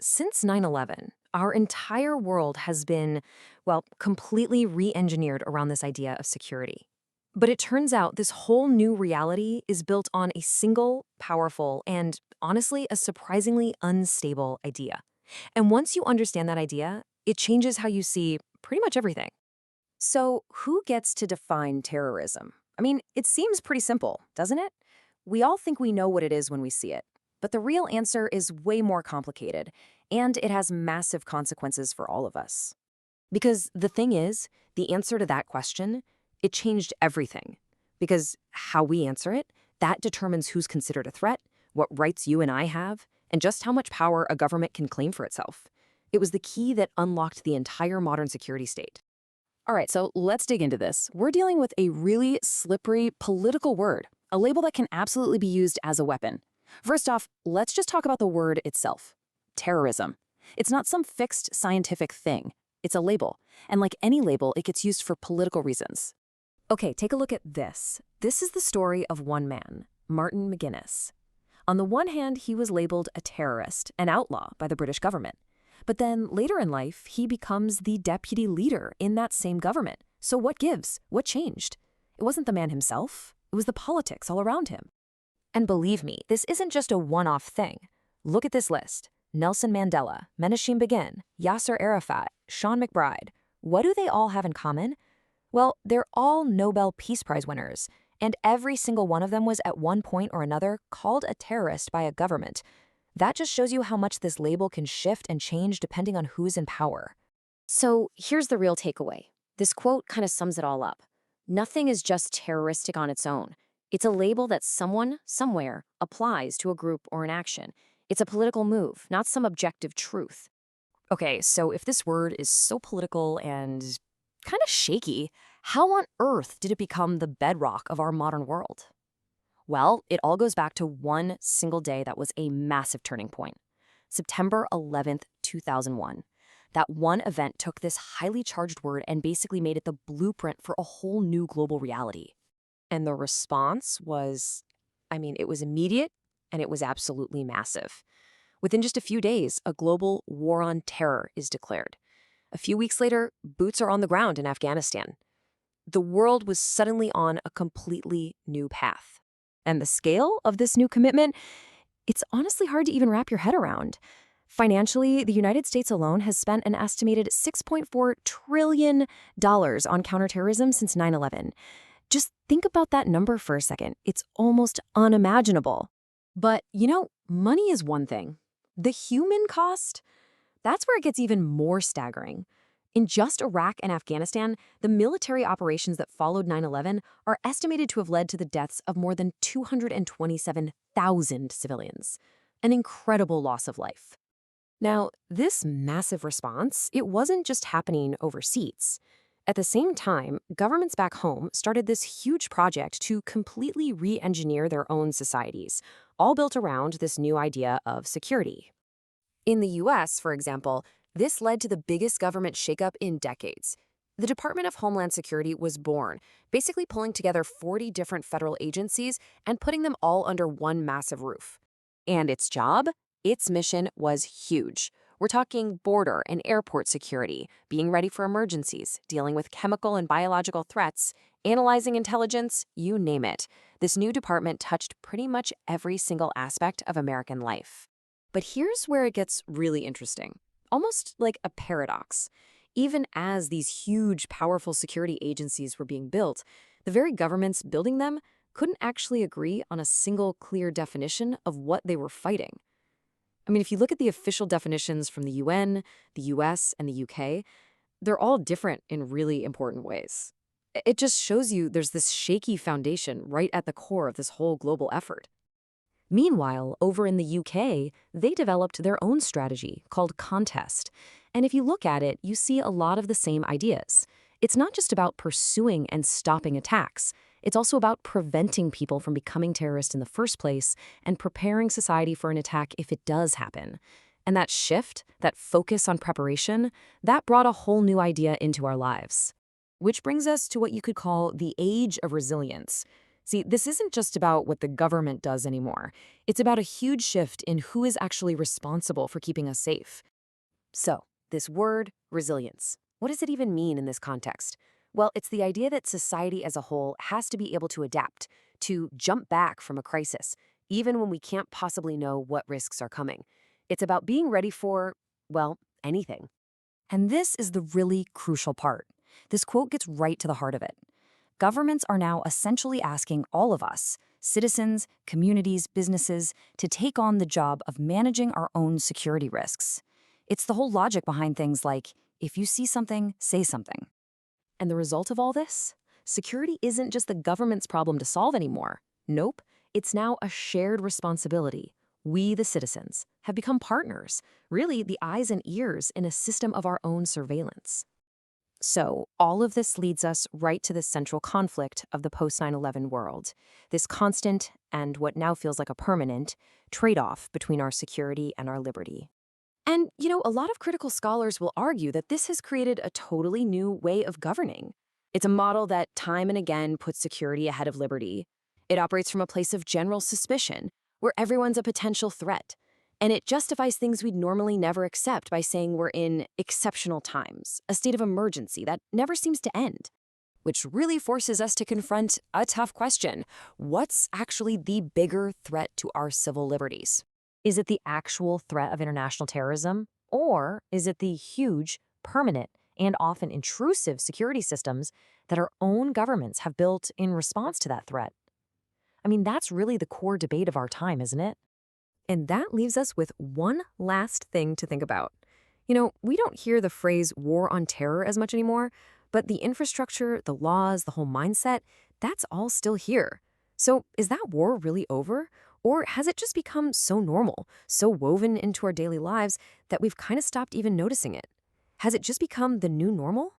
Since 9/11, our entire world has been, well, completely re-engineered around this idea of security. But it turns out this whole new reality is built on a single, powerful, and honestly, a surprisingly unstable idea. And once you understand that idea, it changes how you see pretty much everything. So, who gets to define terrorism? I mean, it seems pretty simple, doesn't it? We all think we know what it is when we see it. But the real answer is way more complicated, and it has massive consequences for all of us. Because the thing is, the answer to that question, it changed everything. Because how we answer it, that determines who's considered a threat, what rights you and I have, and just how much power a government can claim for itself. It was the key that unlocked the entire modern security state. All right, so let's dig into this. We're dealing with a really slippery political word, a label that can absolutely be used as a weapon. First off, let's just talk about the word itself. Terrorism. It's not some fixed scientific thing. It's a label. And like any label, it gets used for political reasons. Okay, take a look at this. This is the story of one man, Martin McGuinness. On the one hand, he was labeled a terrorist, an outlaw by the British government. But then later in life, he becomes the deputy leader in that same government. So what gives? What changed? It wasn't the man himself. It was the politics all around him. And believe me, this isn't just a one-off thing. Look at this list. Nelson Mandela, Menachem Begin, Yasser Arafat, Sean McBride. What do they all have in common? Well, they're all Nobel Peace Prize winners, and every single one of them was at one point or another called a terrorist by a government. That just shows you how much this label can shift and change depending on who's in power. So here's the real takeaway. This quote kind of sums it all up. Nothing is just terroristic on its own. It's a label that someone, somewhere, applies to a group or an action. It's a political move, not some objective truth. Okay, so if this word is so political and kind of shaky, how on earth did it become the bedrock of our modern world? Well, it all goes back to one single day that was a massive turning point. September 11th, 2001. That one event took this highly charged word and basically made it the blueprint for a whole new global reality. And the response was, it was immediate and it was absolutely massive. Within just a few days, a global war on terror is declared. A few weeks later, boots are on the ground in Afghanistan. The world was suddenly on a completely new path. And the scale of this new commitment, it's honestly hard to even wrap your head around. Financially, the United States alone has spent an estimated $6.4 trillion on counterterrorism since 9/11. Just think about that number for a second. It's almost unimaginable. But, money is one thing. The human cost? That's where it gets even more staggering. In just Iraq and Afghanistan, the military operations that followed 9/11 are estimated to have led to the deaths of more than 227,000 civilians. An incredible loss of life. Now, this massive response, it wasn't just happening overseas. At the same time, governments back home started this huge project to completely re-engineer their own societies, all built around this new idea of security. In the US, for example, this led to the biggest government shakeup in decades. The Department of Homeland Security was born, basically pulling together 40 different federal agencies and putting them all under one massive roof. And its job? Its mission was huge. We're talking border and airport security, being ready for emergencies, dealing with chemical and biological threats, analyzing intelligence, you name it. This new department touched pretty much every single aspect of American life. But here's where it gets really interesting, almost like a paradox. Even as these huge, powerful security agencies were being built, the very governments building them couldn't actually agree on a single clear definition of what they were fighting. If you look at the official definitions from the UN, the US, and the UK, they're all different in really important ways. It just shows you there's this shaky foundation right at the core of this whole global effort. Meanwhile, over in the UK, they developed their own strategy called Contest. And if you look at it, you see a lot of the same ideas. It's not just about pursuing and stopping attacks. It's also about preventing people from becoming terrorists in the first place and preparing society for an attack if it does happen. And that shift, that focus on preparation, that brought a whole new idea into our lives. Which brings us to what you could call the age of resilience. See, this isn't just about what the government does anymore. It's about a huge shift in who is actually responsible for keeping us safe. So, this word, resilience, what does it even mean in this context? Well, it's the idea that society as a whole has to be able to adapt, to jump back from a crisis, even when we can't possibly know what risks are coming. It's about being ready for, well, anything. And this is the really crucial part. This quote gets right to the heart of it. Governments are now essentially asking all of us, citizens, communities, businesses, to take on the job of managing our own security risks. It's the whole logic behind things like, if you see something, say something. And the result of all this? Security isn't just the government's problem to solve anymore. Nope, it's now a shared responsibility. We, the citizens, have become partners, really the eyes and ears in a system of our own surveillance. So, all of this leads us right to the central conflict of the post-9/11 world, this constant, and what now feels like a permanent, trade-off between our security and our liberty. And, a lot of critical scholars will argue that this has created a totally new way of governing. It's a model that time and again puts security ahead of liberty. It operates from a place of general suspicion, where everyone's a potential threat. And it justifies things we'd normally never accept by saying we're in exceptional times, a state of emergency that never seems to end. Which really forces us to confront a tough question. What's actually the bigger threat to our civil liberties? Is it the actual threat of international terrorism? Or is it the huge, permanent, and often intrusive security systems that our own governments have built in response to that threat? I mean, that's really the core debate of our time, isn't it? And that leaves us with one last thing to think about. We don't hear the phrase war on terror as much anymore, but the infrastructure, the laws, the whole mindset, that's all still here. So is that war really over? Or has it just become so normal, so woven into our daily lives that we've kind of stopped even noticing it? Has it just become the new normal?